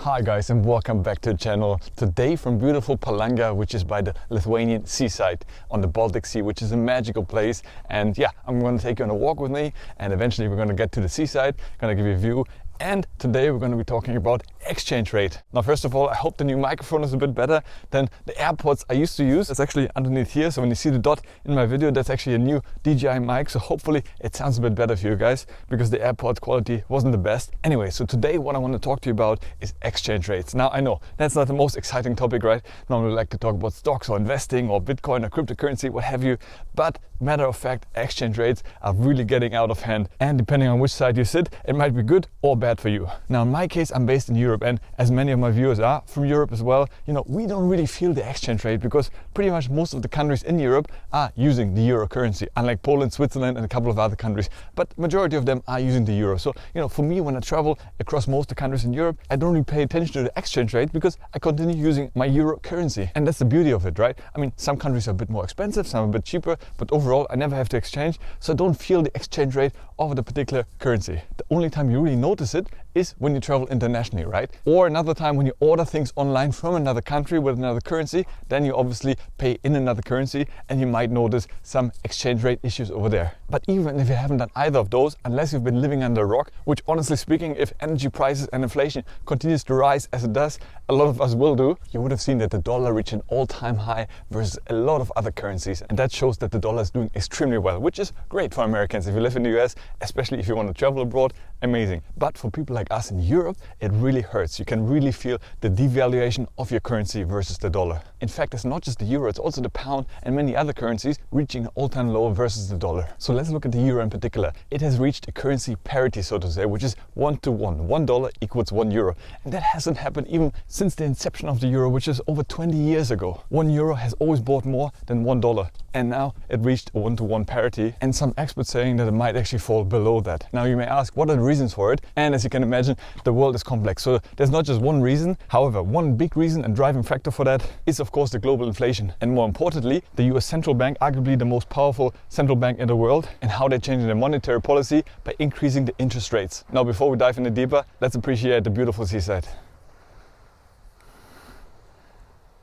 Hi guys, and welcome back to the channel. Today from beautiful Palanga, which is by the Lithuanian seaside on the Baltic Sea, which is a magical place. And yeah, I'm going to take you on a walk with me, and eventually we're going to get to the seaside, going to give you a view. And today we're going to be talking about exchange rate. Now, first of all, I hope the new microphone is a bit better than the AirPods I used to use. It's actually underneath here, so when you see the dot in my video, that's actually a new DJI mic. So hopefully it sounds a bit better for you guys, because the AirPods quality wasn't the best. Anyway, so today what I want to talk to you about is exchange rates. Now, I know that's not the most exciting topic, right? Normally I like to talk about stocks or investing or Bitcoin or cryptocurrency, what have you. But matter of fact, exchange rates are really getting out of hand. And depending on which side you sit, it might be good or bad for you. Now, in my case, I'm based in Europe, and as many of my viewers are from Europe as well, we don't really feel the exchange rate because pretty much most of the countries in Europe are using the euro currency, unlike Poland, Switzerland, and a couple of other countries. But majority of them are using the euro. So, for me, when I travel across most of the countries in Europe, I don't really pay attention to the exchange rate because I continue using my euro currency. And that's the beauty of it, right? I mean, some countries are a bit more expensive, some are a bit cheaper, but overall, I never have to exchange, so I don't feel the exchange rate of the particular currency. The only time you really notice it is when you travel internationally, right? Or another time when you order things online from another country with another currency, then you obviously pay in another currency and you might notice some exchange rate issues over there. But even if you haven't done either of those, unless you've been living under a rock, which honestly speaking, if energy prices and inflation continues to rise as it does, a lot of us will do, you would have seen that the dollar reached an all-time high versus a lot of other currencies. And that shows that the dollar is doing extremely well, which is great for Americans. If you live in the US, especially if you want to travel abroad, amazing. But for people like us in Europe, it really hurts. You can really feel the devaluation of your currency versus the dollar. In fact, it's not just the euro, it's also the pound and many other currencies reaching an all-time low versus the dollar. So let's look at the euro in particular. It has reached a currency parity, so to say, which is 1-to-1. $1 equals 1 euro. And that hasn't happened even since the inception of the euro, which is over 20 years ago. 1 euro has always bought more than $1. And now it reached a 1-to-1 parity, and some experts saying that it might actually fall below that. Now you may ask, what are the reasons for it? And as you can imagine, the world is complex. So there's not just one reason. However, one big reason and driving factor for that is of course the global inflation. And more importantly, the US central bank, arguably the most powerful central bank in the world, and how they're changing their monetary policy by increasing the interest rates. Now before we dive in deeper, let's appreciate the beautiful seaside.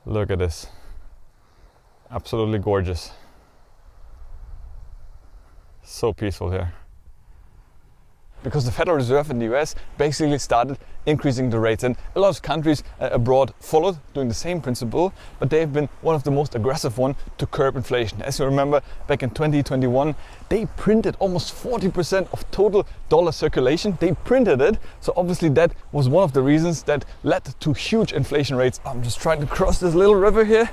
Look at this. Absolutely gorgeous. So peaceful here. Because the Federal Reserve in the US basically started increasing the rates, and a lot of countries abroad followed doing the same principle, but they've been one of the most aggressive ones to curb inflation. As you remember, back in 2021, they printed almost 40% of total dollar circulation. They printed it, so obviously that was one of the reasons that led to huge inflation rates. I'm just trying to cross this little river here.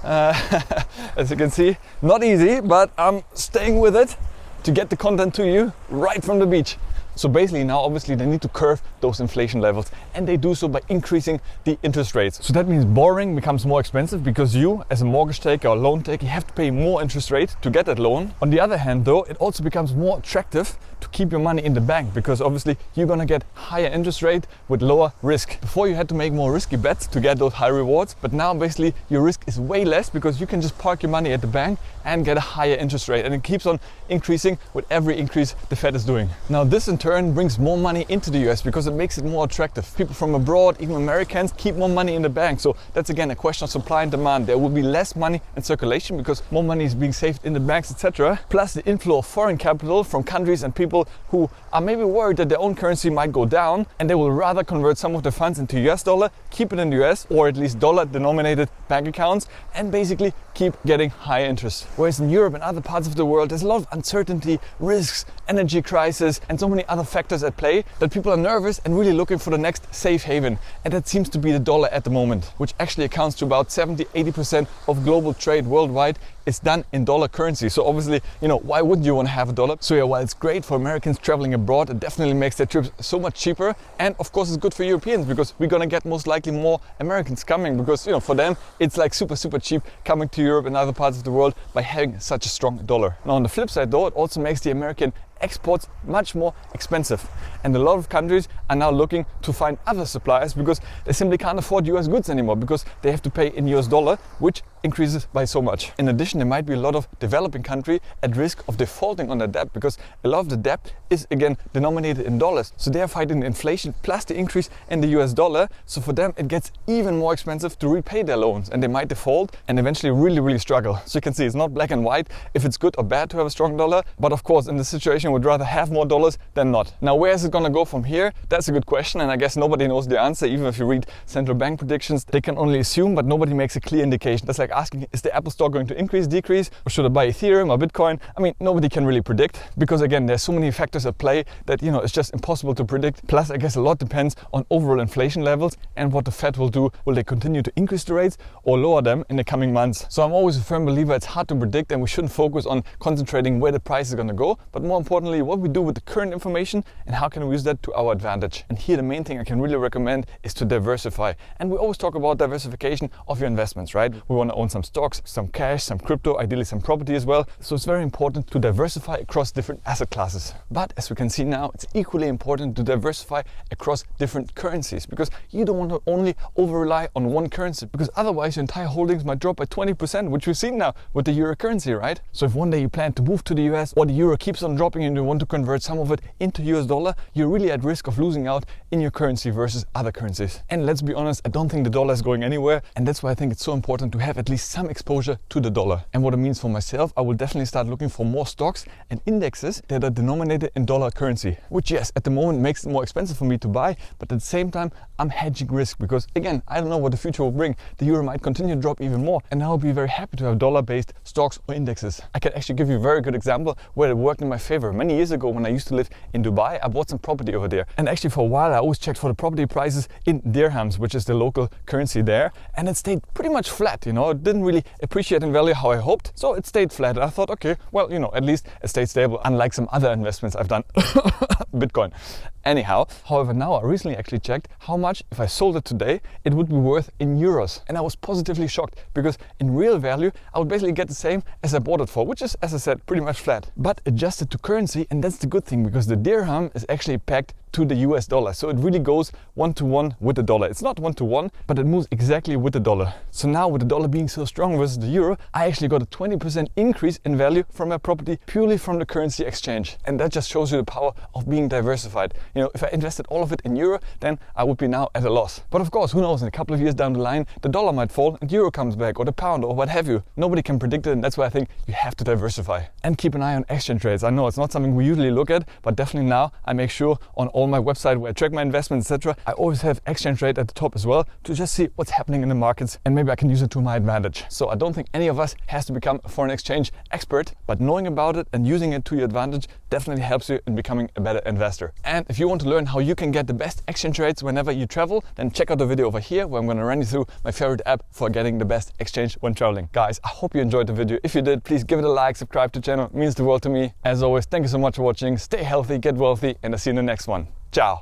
As you can see, not easy, but I'm staying with it to get the content to you right from the beach. So basically now obviously they need to curb those inflation levels, and they do so by increasing the interest rates. So that means borrowing becomes more expensive because you as a mortgage taker or loan taker, you have to pay more interest rate to get that loan. On the other hand though, it also becomes more attractive to keep your money in the bank because obviously you're gonna get higher interest rate with lower risk. Before you had to make more risky bets to get those high rewards, but now basically your risk is way less because you can just park your money at the bank and get a higher interest rate, and it keeps on increasing with every increase the Fed is doing. Now this in turn brings more money into the US because it makes it more attractive. People from abroad, even Americans, keep more money in the bank. So that's again a question of supply and demand. There will be less money in circulation because more money is being saved in the banks, etc. Plus the inflow of foreign capital from countries and people who are maybe worried that their own currency might go down, and they will rather convert some of the funds into US dollar, keep it in the US, or at least dollar denominated bank accounts, and basically keep getting high interest. Whereas in Europe and other parts of the world, there's a lot of uncertainty, risks, energy crisis, and so many other factors at play that people are nervous and really looking for the next safe haven. And that seems to be the dollar at the moment, which actually accounts to about 70-80% of global trade worldwide is done in dollar currency. So obviously, why wouldn't you want to have a dollar? So yeah, while it's great for Americans traveling abroad, it definitely makes their trips so much cheaper. And of course, it's good for Europeans because we're gonna get most likely more Americans coming because, for them, it's like super cheap coming to Europe and other parts of the world by having such a strong dollar. Now on the flip side though, it also makes the American exports much more expensive. And a lot of countries are now looking to find other suppliers because they simply can't afford US goods anymore because they have to pay in US dollar, which increases by so much. In addition, there might be a lot of developing countries at risk of defaulting on their debt because a lot of the debt is again denominated in dollars. So they are fighting inflation plus the increase in the US dollar. So for them, it gets even more expensive to repay their loans and they might default and eventually really struggle. So you can see it's not black and white if it's good or bad to have a strong dollar. But of course, in this situation, we'd rather have more dollars than not. Now, where is it going to go from here? That's a good question. And I guess nobody knows the answer. Even if you read central bank predictions, they can only assume, but nobody makes a clear indication. That's like asking, is the Apple stock going to increase, decrease, or should I buy Ethereum or Bitcoin? I mean, nobody can really predict because again, there's so many factors at play that, it's just impossible to predict. Plus, I guess a lot depends on overall inflation levels and what the Fed will do. Will they continue to increase the rates or lower them in the coming months? So I'm always a firm believer it's hard to predict and we shouldn't focus on concentrating where the price is going to go, but more importantly, what we do with the current information and how can we use that to our advantage. And here the main thing I can really recommend is to diversify. And we always talk about diversification of your investments, right? We want to own some stocks, some cash, some crypto, ideally some property as well. So it's very important to diversify across different asset classes. But as we can see now, it's equally important to diversify across different currencies because you don't want to only over-rely on one currency because otherwise your entire holdings might drop by 20%, which we've seen now with the euro currency, right? So if one day you plan to move to the US or the euro keeps on dropping and you want to convert some of it into US dollar, you're really at risk of losing out in your currency versus other currencies. And let's be honest, I don't think the dollar is going anywhere. And that's why I think it's so important to have at least some exposure to the dollar. And what it means for myself, I will definitely start looking for more stocks and indexes that are denominated in dollar currency, which yes, at the moment makes it more expensive for me to buy, but at the same time, I'm hedging risk because again, I don't know what the future will bring. The euro might continue to drop even more and I'll be very happy to have dollar-based stocks or indexes. I can actually give you a very good example where it worked in my favor. Many years ago when I used to live in Dubai, I bought some property over there. And actually for a while, I always checked for the property prices in dirhams, which is the local currency there. And it stayed pretty much flat, It didn't really appreciate in value how I hoped. So it stayed flat. I thought, okay, well, at least it stayed stable, unlike some other investments I've done. Bitcoin. Anyhow, however, now I recently actually checked how much, if I sold it today, it would be worth in euros. And I was positively shocked because in real value, I would basically get the same as I bought it for, which is, as I said, pretty much flat, but adjusted to currency. And that's the good thing because the dirham is actually pegged to the US dollar. So it really goes 1-to-1 with the dollar. It's not 1-to-1, but it moves exactly with the dollar. So now with the dollar being so strong versus the euro, I actually got a 20% increase in value from my property purely from the currency exchange. And that just shows you the power of being diversified. If I invested all of it in euro, then I would be now at a loss. But of course, who knows, in a couple of years down the line, the dollar might fall and euro comes back or the pound or what have you. Nobody can predict it. And that's why I think you have to diversify and keep an eye on exchange rates. I know it's not something we usually look at, but definitely now I make sure on all my website where I track my investments, etc. I always have exchange rate at the top as well to just see what's happening in the markets and maybe I can use it to my advantage. So I don't think any of us has to become a foreign exchange expert, but knowing about it and using it to your advantage definitely helps you in becoming a better investor. And if you want to learn how you can get the best exchange rates whenever you travel, then check out the video over here where I'm going to run you through my favorite app for getting the best exchange when traveling. Guys, I hope you enjoyed the video. If you did, please give it a like, subscribe to the channel. It means the world to me. As always, thank you so much for watching. Stay healthy, get wealthy, and I'll see you in the next one. Ciao.